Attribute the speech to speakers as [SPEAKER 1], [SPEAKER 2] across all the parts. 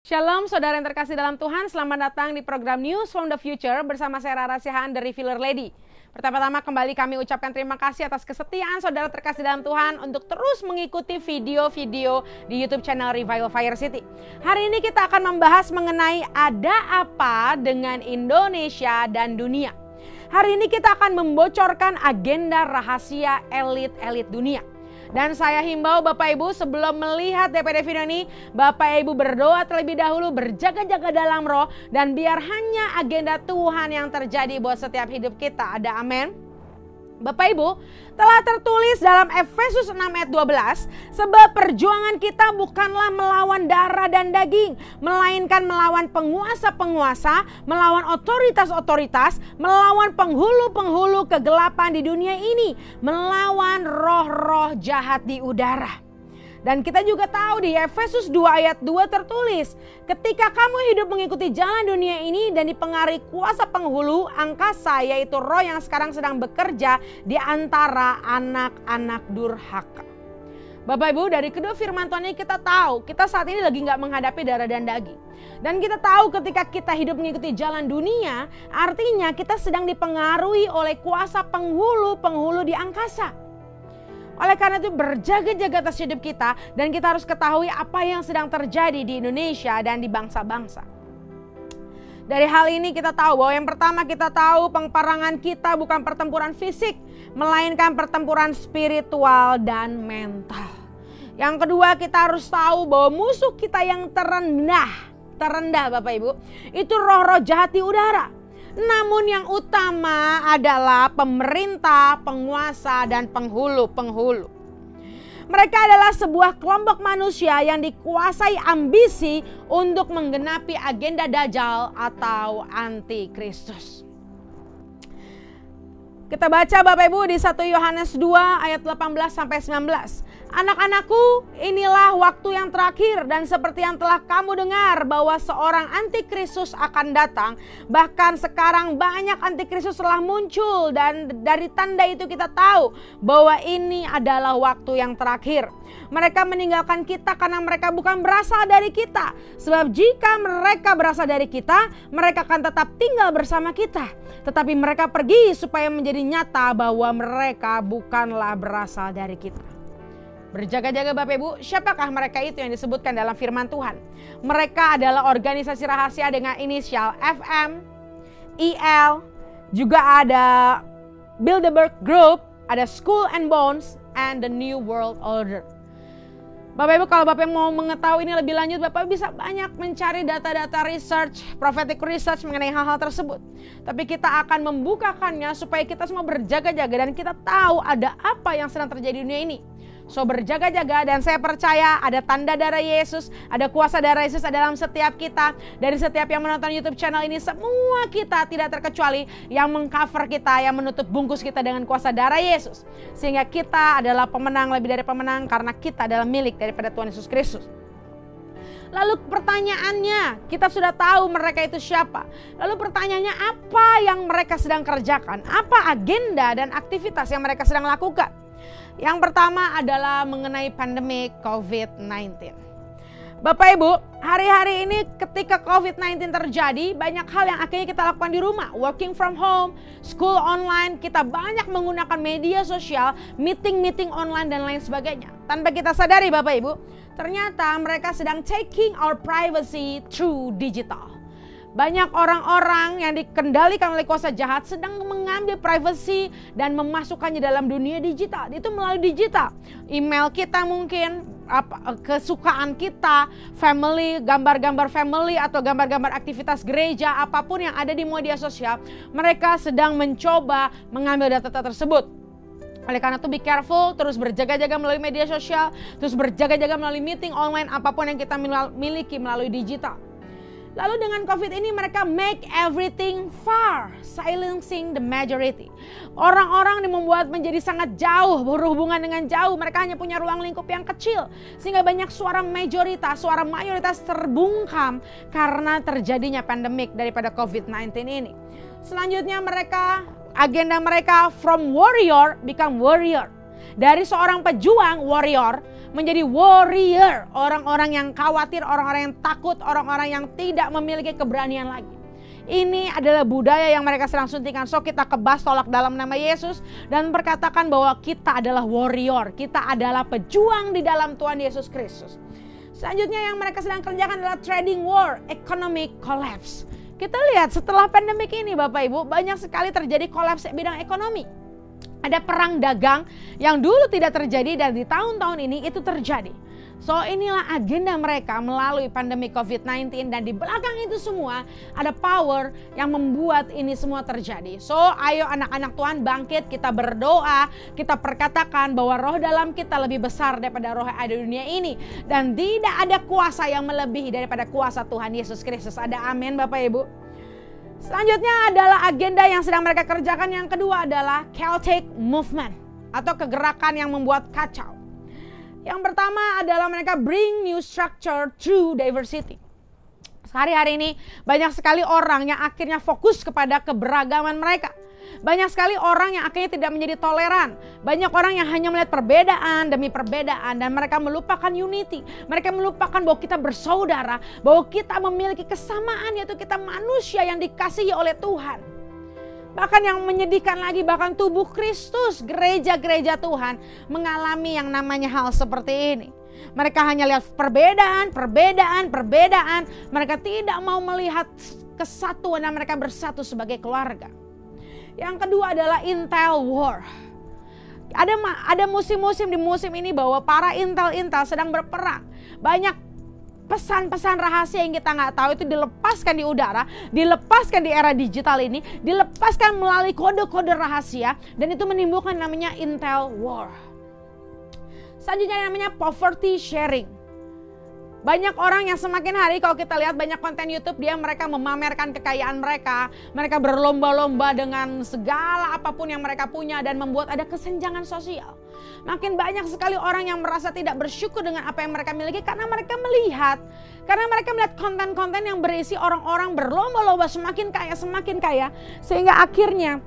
[SPEAKER 1] Shalom saudara yang terkasih dalam Tuhan, selamat datang di program News from the Future bersama saya Rara Sihaan, The Revealer Lady. Pertama-tama kembali kami ucapkan terima kasih atas kesetiaan saudara terkasih dalam Tuhan untuk terus mengikuti video-video di YouTube channel Revival Fire City. Hari ini kita akan membahas mengenai ada apa dengan Indonesia dan dunia. Hari ini kita akan membocorkan agenda rahasia elit-elit dunia. Dan saya himbau Bapak Ibu sebelum melihat DPD video ini, Bapak Ibu berdoa terlebih dahulu, berjaga-jaga dalam roh, dan biar hanya agenda Tuhan yang terjadi buat setiap hidup kita. Ada amin? Bapak Ibu, telah tertulis dalam Efesus 6 ayat 12, sebab perjuangan kita bukanlah melawan darah dan daging, melainkan melawan penguasa-penguasa, melawan otoritas-otoritas, melawan penghulu-penghulu kegelapan di dunia ini, melawan roh-roh jahat di udara. Dan kita juga tahu di Efesus 2 ayat 2 tertulis, ketika kamu hidup mengikuti jalan dunia ini dan dipengaruhi kuasa penghulu angkasa, yaitu roh yang sekarang sedang bekerja di antara anak-anak durhaka. Bapak Ibu, dari kedua firman Tuhan ini kita tahu, kita saat ini lagi gak menghadapi darah dan daging. Dan kita tahu ketika kita hidup mengikuti jalan dunia, artinya kita sedang dipengaruhi oleh kuasa penghulu-penghulu di angkasa. Oleh karena itu berjaga-jaga atas hidup kita, dan kita harus ketahui apa yang sedang terjadi di Indonesia dan di bangsa-bangsa. Dari hal ini kita tahu bahwa yang pertama kita tahu peperangan kita bukan pertempuran fisik, melainkan pertempuran spiritual dan mental. Yang kedua kita harus tahu bahwa musuh kita yang terendah Bapak Ibu, itu roh-roh jahat di udara. Namun yang utama adalah pemerintah, penguasa, dan penghulu-penghulu. Mereka adalah sebuah kelompok manusia yang dikuasai ambisi untuk menggenapi agenda Dajjal atau Antikristus. Kita baca Bapak Ibu di 1 Yohanes 2 ayat 18-19. Anak-anakku, inilah waktu yang terakhir, dan seperti yang telah kamu dengar bahwa seorang antikristus akan datang, bahkan sekarang banyak antikristus telah muncul, dan dari tanda itu kita tahu bahwa ini adalah waktu yang terakhir. Mereka meninggalkan kita karena mereka bukan berasal dari kita, sebab jika mereka berasal dari kita, mereka akan tetap tinggal bersama kita. Tetapi mereka pergi supaya menjadi nyata bahwa mereka bukanlah berasal dari kita. Berjaga-jaga Bapak Ibu, siapakah mereka itu yang disebutkan dalam firman Tuhan? Mereka adalah organisasi rahasia dengan inisial FM, IL, juga ada Bilderberg Group, ada Skull and Bones, and the New World Order. Bapak Ibu, kalau Bapak mau mengetahui ini lebih lanjut, Bapak bisa banyak mencari data-data research, prophetic research mengenai hal-hal tersebut. Tapi kita akan membukakannya supaya kita semua berjaga-jaga dan kita tahu ada apa yang sedang terjadi di dunia ini. So berjaga-jaga, dan saya percaya ada tanda darah Yesus, ada kuasa darah Yesus dalam setiap kita. Dari setiap yang menonton YouTube channel ini, semua kita tidak terkecuali yang mengcover kita, yang menutup bungkus kita dengan kuasa darah Yesus. Sehingga kita adalah pemenang, lebih dari pemenang, karena kita adalah milik daripada Tuhan Yesus Kristus. Lalu pertanyaannya, kita sudah tahu mereka itu siapa. Lalu pertanyaannya, apa yang mereka sedang kerjakan? Apa agenda dan aktivitas yang mereka sedang lakukan? Yang pertama adalah mengenai pandemi COVID-19. Bapak Ibu, hari-hari ini ketika COVID-19 terjadi, banyak hal yang akhirnya kita lakukan di rumah. Working from home, school online, kita banyak menggunakan media sosial, meeting-meeting online dan lain sebagainya. Tanpa kita sadari Bapak Ibu, ternyata mereka sedang taking our privacy through digital. Banyak orang-orang yang dikendalikan oleh kuasa jahat sedang mengambil privacy dan memasukkannya dalam dunia digital. Itu melalui digital. Email kita mungkin, kesukaan kita, family, gambar-gambar family atau gambar-gambar aktivitas gereja, apapun yang ada di media sosial, mereka sedang mencoba mengambil data-data tersebut. Oleh karena itu be careful, terus berjaga-jaga melalui media sosial, terus berjaga-jaga melalui meeting online, apapun yang kita miliki melalui digital. Lalu dengan COVID ini mereka make everything far, silencing the majority. Orang-orang membuat menjadi sangat jauh, berhubungan dengan jauh. Mereka hanya punya ruang lingkup yang kecil. Sehingga banyak suara mayoritas terbungkam karena terjadinya pandemik daripada COVID-19 ini. Selanjutnya agenda mereka from warrior become warrior. Dari seorang pejuang, warrior, menjadi warrior, orang-orang yang khawatir, orang-orang yang takut, orang-orang yang tidak memiliki keberanian lagi. Ini adalah budaya yang mereka sedang suntikan. So kita kebas, tolak dalam nama Yesus dan berkatakan bahwa kita adalah warrior, kita adalah pejuang di dalam Tuhan Yesus Kristus. Selanjutnya yang mereka sedang kerjakan adalah trading war, economic collapse. Kita lihat setelah pandemik ini Bapak Ibu, banyak sekali terjadi kolaps bidang ekonomi. Ada perang dagang yang dulu tidak terjadi dan di tahun-tahun ini itu terjadi. So inilah agenda mereka melalui pandemi COVID-19 dan di belakang itu semua ada power yang membuat ini semua terjadi. So ayo anak-anak Tuhan bangkit, kita berdoa, kita perkatakan bahwa roh dalam kita lebih besar daripada roh yang ada di dunia ini. Dan tidak ada kuasa yang melebihi daripada kuasa Tuhan Yesus Kristus. Ada amin Bapak Ibu. Selanjutnya adalah agenda yang sedang mereka kerjakan. Yang kedua adalah chaotic movement atau kegerakan yang membuat kacau. Yang pertama adalah mereka bring new structure through diversity. Sehari-hari ini banyak sekali orang yang akhirnya fokus kepada keberagaman mereka. Banyak sekali orang yang akhirnya tidak menjadi toleran. Banyak orang yang hanya melihat perbedaan demi perbedaan dan mereka melupakan unity. Mereka melupakan bahwa kita bersaudara, bahwa kita memiliki kesamaan, yaitu kita manusia yang dikasihi oleh Tuhan. Bahkan yang menyedihkan lagi, bahkan tubuh Kristus, gereja-gereja Tuhan mengalami yang namanya hal seperti ini. Mereka hanya lihat perbedaan. Mereka tidak mau melihat kesatuan dan mereka bersatu sebagai keluarga. Yang kedua adalah intel war. Ada musim-musim di musim ini bahwa para intel sedang berperang. Banyak pesan-pesan rahasia yang kita nggak tahu itu dilepaskan di udara, dilepaskan di era digital ini, dilepaskan melalui kode-kode rahasia dan itu menimbulkan namanya intel war. Selanjutnya namanya poverty sharing. Banyak orang yang semakin hari kalau kita lihat banyak konten YouTube mereka memamerkan kekayaan mereka. Mereka berlomba-lomba dengan segala apapun yang mereka punya dan membuat ada kesenjangan sosial. Makin banyak sekali orang yang merasa tidak bersyukur dengan apa yang mereka miliki karena mereka melihat konten-konten yang berisi orang-orang berlomba-lomba semakin kaya sehingga akhirnya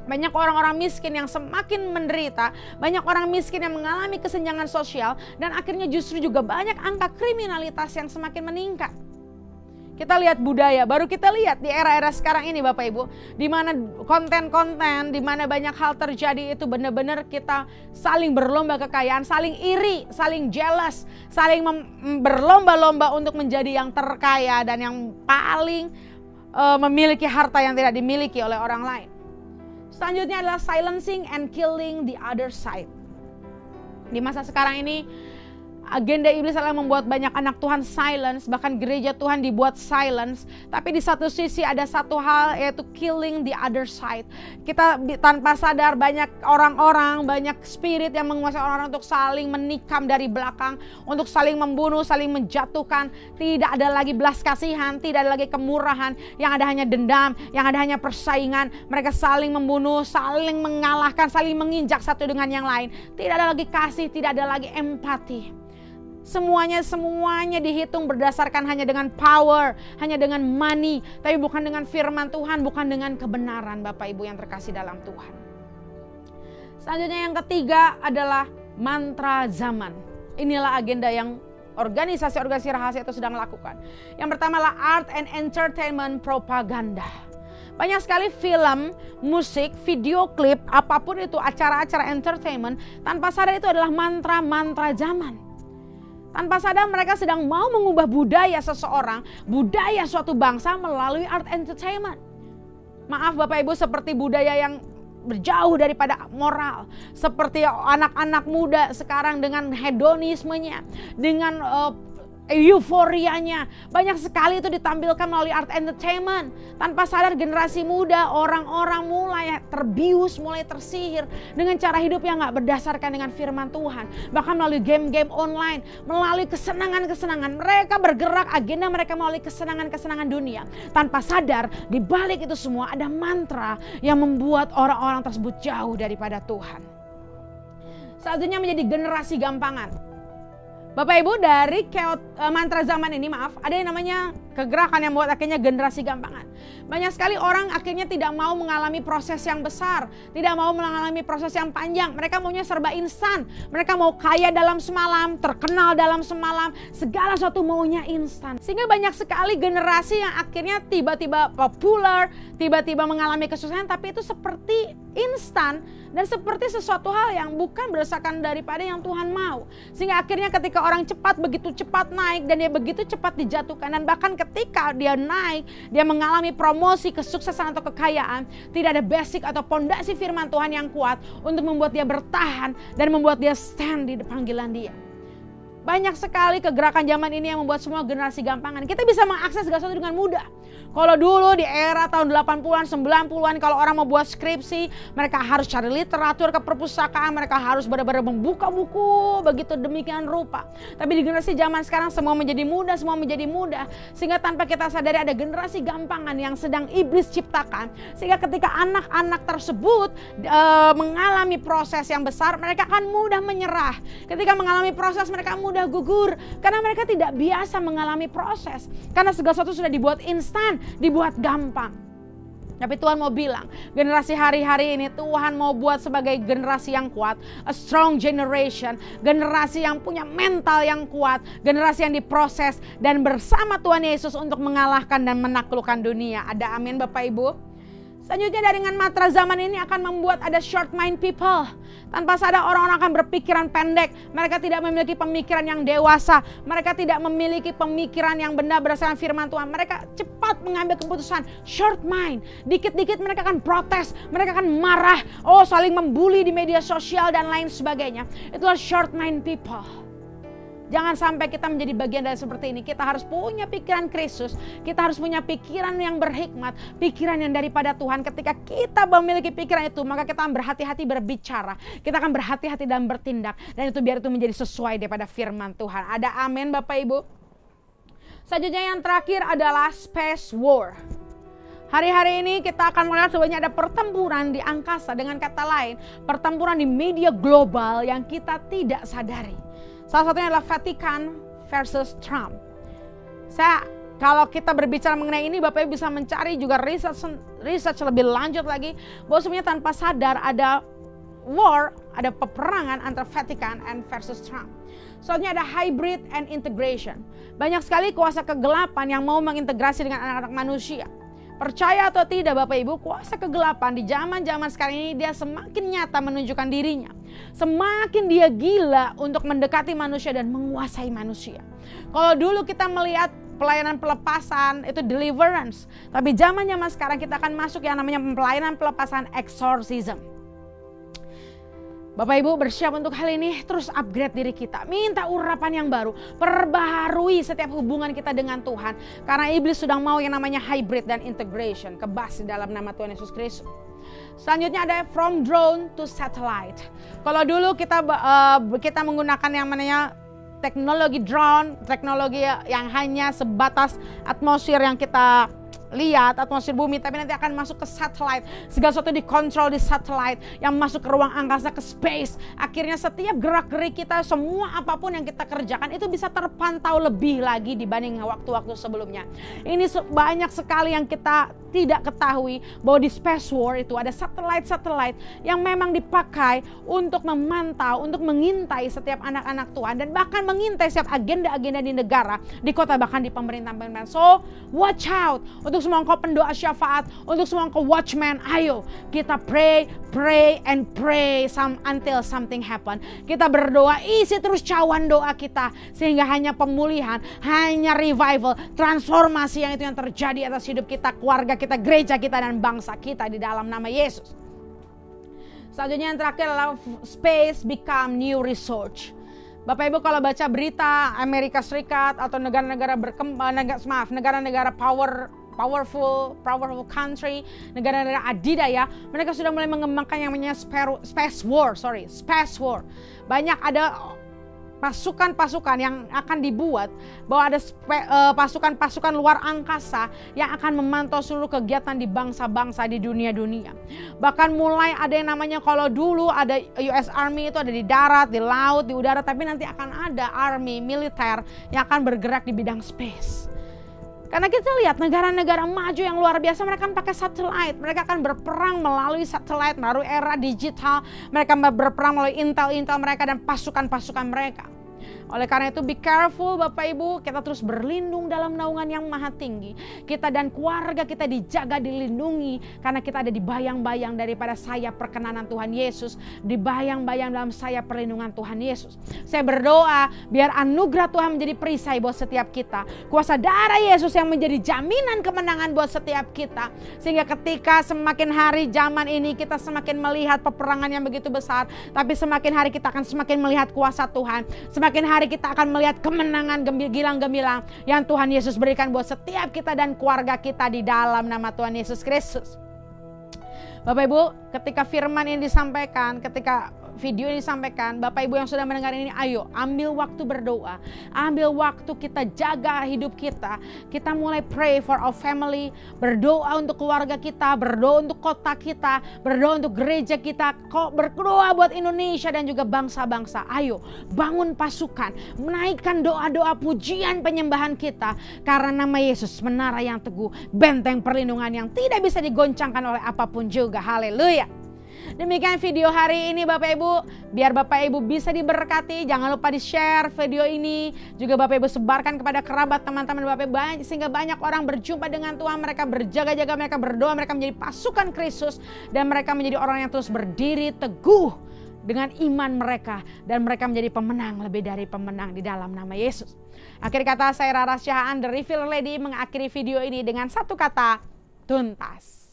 [SPEAKER 1] banyak orang-orang miskin yang semakin menderita, banyak orang miskin yang mengalami kesenjangan sosial, dan akhirnya justru juga banyak angka kriminalitas yang semakin meningkat. Kita lihat budaya, baru kita lihat di era-era sekarang ini Bapak Ibu, di mana konten-konten, di mana banyak hal terjadi itu benar-benar kita saling berlomba kekayaan, saling iri, saling jealous, saling berlomba-lomba untuk menjadi yang terkaya dan yang paling memiliki harta yang tidak dimiliki oleh orang lain. Selanjutnya adalah silencing and killing the other side. Di masa sekarang ini agenda iblis adalah membuat banyak anak Tuhan silence, bahkan gereja Tuhan dibuat silence. Tapi di satu sisi ada satu hal, yaitu killing the other side. Kita tanpa sadar banyak orang-orang, banyak spirit yang menguasai orang-orang untuk saling menikam dari belakang, untuk saling membunuh, saling menjatuhkan. Tidak ada lagi belas kasihan, tidak ada lagi kemurahan, yang ada hanya dendam, yang ada hanya persaingan. Mereka saling membunuh, saling mengalahkan, saling menginjak satu dengan yang lain. Tidak ada lagi kasih, tidak ada lagi empati. Semuanya dihitung berdasarkan hanya dengan power, hanya dengan money, tapi bukan dengan firman Tuhan, bukan dengan kebenaran Bapak Ibu yang terkasih dalam Tuhan. Selanjutnya yang ketiga adalah mantra zaman. Inilah agenda yang organisasi-organisasi rahasia itu sedang lakukan. Yang pertama adalah art and entertainment propaganda. Banyak sekali film, musik, video klip, apapun itu acara-acara entertainment, tanpa sadar itu adalah mantra-mantra zaman. Tanpa sadar mereka sedang mau mengubah budaya seseorang, budaya suatu bangsa melalui art entertainment. Maaf Bapak Ibu, seperti budaya yang berjauh daripada moral. Seperti anak-anak muda sekarang dengan hedonismenya, dengan euforianya. Banyak sekali itu ditampilkan melalui art entertainment. Tanpa sadar generasi muda, orang-orang mulai terbius, mulai tersihir dengan cara hidup yang gak berdasarkan dengan firman Tuhan. Bahkan melalui game-game online, melalui kesenangan-kesenangan. Mereka bergerak, agenda mereka melalui kesenangan-kesenangan dunia. Tanpa sadar, di balik itu semua ada mantra yang membuat orang-orang tersebut jauh daripada Tuhan. Selanjutnya menjadi generasi gampangan. Bapak Ibu, dari mantra zaman ini ada yang namanya kegerakan yang membuat akhirnya generasi gampangan. Banyak sekali orang akhirnya tidak mau mengalami proses yang besar, tidak mau mengalami proses yang panjang. Mereka maunya serba instan. Mereka mau kaya dalam semalam, terkenal dalam semalam, segala sesuatu maunya instan. Sehingga banyak sekali generasi yang akhirnya tiba-tiba populer, tiba-tiba mengalami kesuksesan, tapi itu seperti instan dan seperti sesuatu hal yang bukan berdasarkan daripada yang Tuhan mau. Sehingga akhirnya ketika orang begitu cepat naik dan dia begitu cepat dijatuhkan, dan bahkan ketika dia naik, dia mengalami promosi, kesuksesan atau kekayaan, tidak ada basic atau pondasi firman Tuhan yang kuat untuk membuat dia bertahan dan membuat dia stand di panggilan dia. Banyak sekali kegerakan zaman ini yang membuat semua generasi gampangan. Kita bisa mengakses segala sesuatu dengan mudah. Kalau dulu di era tahun 80-an, 90-an, kalau orang mau buat skripsi, mereka harus cari literatur ke perpustakaan, mereka harus benar-benar membuka buku, begitu demikian rupa. Tapi di generasi zaman sekarang semua menjadi mudah, sehingga tanpa kita sadari ada generasi gampangan yang sedang iblis ciptakan. Sehingga ketika anak-anak tersebut mengalami proses yang besar, mereka akan mudah menyerah. Ketika mengalami proses, mereka mudah gugur, karena mereka tidak biasa mengalami proses. Karena segala sesuatu sudah dibuat instan, dibuat gampang. Tapi Tuhan mau bilang, generasi hari-hari ini Tuhan mau buat sebagai generasi yang kuat, a strong generation, generasi yang punya mental yang kuat, generasi yang diproses dan bersama Tuhan Yesus untuk mengalahkan dan menaklukkan dunia. Ada amin Bapak Ibu? Selanjutnya dengan matra zaman ini akan membuat ada short mind people. Tanpa sadar orang-orang akan berpikiran pendek. Mereka tidak memiliki pemikiran yang dewasa. Mereka tidak memiliki pemikiran yang benar berdasarkan firman Tuhan. Mereka cepat mengambil keputusan. Short mind. Dikit-dikit mereka akan protes. Mereka akan marah. Saling membuli di media sosial dan lain sebagainya. Itulah short mind people. Jangan sampai kita menjadi bagian dari seperti ini. Kita harus punya pikiran Kristus. Kita harus punya pikiran yang berhikmat. Pikiran yang daripada Tuhan. Ketika kita memiliki pikiran itu, maka kita akan berhati-hati berbicara. Kita akan berhati-hati dalam bertindak. Dan itu biar itu menjadi sesuai daripada firman Tuhan. Ada amin Bapak Ibu? Selanjutnya yang terakhir adalah space war. Hari-hari ini kita akan melihat sebenarnya ada pertempuran di angkasa. Dengan kata lain, pertempuran di media global yang kita tidak sadari. Salah satunya adalah Vatikan versus Trump. Kalau kita berbicara mengenai ini, Bapak Ibu bisa mencari juga research lebih lanjut lagi, bahwa sebenarnya tanpa sadar ada war, ada peperangan antara Vatikan and versus Trump. Soalnya ada hybrid and integration. Banyak sekali kuasa kegelapan yang mau mengintegrasi dengan anak-anak manusia. Percaya atau tidak Bapak Ibu, kuasa kegelapan di zaman-zaman sekarang ini dia semakin nyata menunjukkan dirinya. Semakin dia gila untuk mendekati manusia dan menguasai manusia. Kalau dulu kita melihat pelayanan pelepasan itu deliverance, tapi zaman-zaman sekarang kita akan masuk yang namanya pelayanan pelepasan exorcism. Bapak Ibu bersiap untuk hal ini, terus upgrade diri kita. Minta urapan yang baru, perbaharui setiap hubungan kita dengan Tuhan. Karena iblis sudah mau yang namanya hybrid dan integration. Kebas di dalam nama Tuhan Yesus Kristus. Selanjutnya ada from drone to satellite. Kalau dulu kita menggunakan yang namanya teknologi drone, teknologi yang hanya sebatas atmosfer yang kita lihat, atmosfer bumi, tapi nanti akan masuk ke satellite. Segala sesuatu dikontrol di satellite yang masuk ke ruang angkasa, ke space. Akhirnya setiap gerak-gerik kita, semua apapun yang kita kerjakan itu bisa terpantau lebih lagi dibanding waktu-waktu sebelumnya. Ini banyak sekali yang kita tidak ketahui bahwa di space war itu ada satelit-satelit yang memang dipakai untuk memantau, untuk mengintai setiap anak-anak Tuhan dan bahkan mengintai setiap agenda-agenda di negara, di kota, bahkan di pemerintahan-pemerintahan. So, watch out untuk semua engkau pendoa syafaat, untuk semua engkau watchman, ayo kita pray until something happen. Kita berdoa, isi terus cawan doa kita sehingga hanya pemulihan, hanya revival, transformasi yang itu yang terjadi atas hidup kita, keluarga kita, gereja kita dan bangsa kita di dalam nama Yesus. Selanjutnya yang terakhir adalah space become new research. Bapak Ibu kalau baca berita Amerika Serikat atau negara-negara berkembang, negara-negara powerful country, negara-negara adidaya, mereka sudah mulai mengembangkan yang namanya space war. Banyak ada pasukan-pasukan yang akan dibuat, bahwa ada pasukan-pasukan luar angkasa yang akan memantau seluruh kegiatan di bangsa-bangsa di dunia-dunia. Bahkan mulai ada yang namanya, kalau dulu ada US Army itu ada di darat, di laut, di udara, tapi nanti akan ada army militer yang akan bergerak di bidang space. Karena kita lihat negara-negara maju yang luar biasa, mereka akan pakai satelit, mereka akan berperang melalui satelit, melalui era digital, mereka berperang melalui intel mereka dan pasukan-pasukan mereka. Oleh karena itu be careful Bapak Ibu, kita terus berlindung dalam naungan yang maha tinggi. Kita dan keluarga kita dijaga, dilindungi, karena kita ada di bayang-bayang daripada sayap perkenanan Tuhan Yesus, di bayang-bayang dalam sayap perlindungan Tuhan Yesus. Saya berdoa biar anugerah Tuhan menjadi perisai buat setiap kita, kuasa darah Yesus yang menjadi jaminan kemenangan buat setiap kita, sehingga ketika semakin hari zaman ini kita semakin melihat peperangan yang begitu besar, tapi semakin hari kita akan semakin melihat kuasa Tuhan, semakin hari kita akan melihat kemenangan gemilang-gemilang yang Tuhan Yesus berikan buat setiap kita dan keluarga kita di dalam nama Tuhan Yesus Kristus. Bapak Ibu, ketika firman ini disampaikan, ketika video ini disampaikan, Bapak Ibu yang sudah mendengar ini, ayo ambil waktu berdoa, ambil waktu kita jaga hidup kita. Kita mulai pray for our family, berdoa untuk keluarga kita, berdoa untuk kota kita, berdoa untuk gereja kita, berdoa buat Indonesia dan juga bangsa-bangsa. Ayo bangun pasukan, menaikkan doa-doa pujian penyembahan kita, karena nama Yesus menara yang teguh, benteng perlindungan yang tidak bisa digoncangkan oleh apapun juga. Haleluya. Demikian video hari ini Bapak Ibu, biar Bapak Ibu bisa diberkati, jangan lupa di-share video ini, juga Bapak Ibu sebarkan kepada kerabat, teman-teman Bapak Ibu, sehingga banyak orang berjumpa dengan Tuhan, mereka berjaga-jaga, mereka berdoa, mereka menjadi pasukan Kristus, dan mereka menjadi orang yang terus berdiri teguh dengan iman mereka, dan mereka menjadi pemenang lebih dari pemenang di dalam nama Yesus. Akhir kata, saya Rara Syahaan, The Refill Lady, mengakhiri video ini dengan satu kata, tuntas.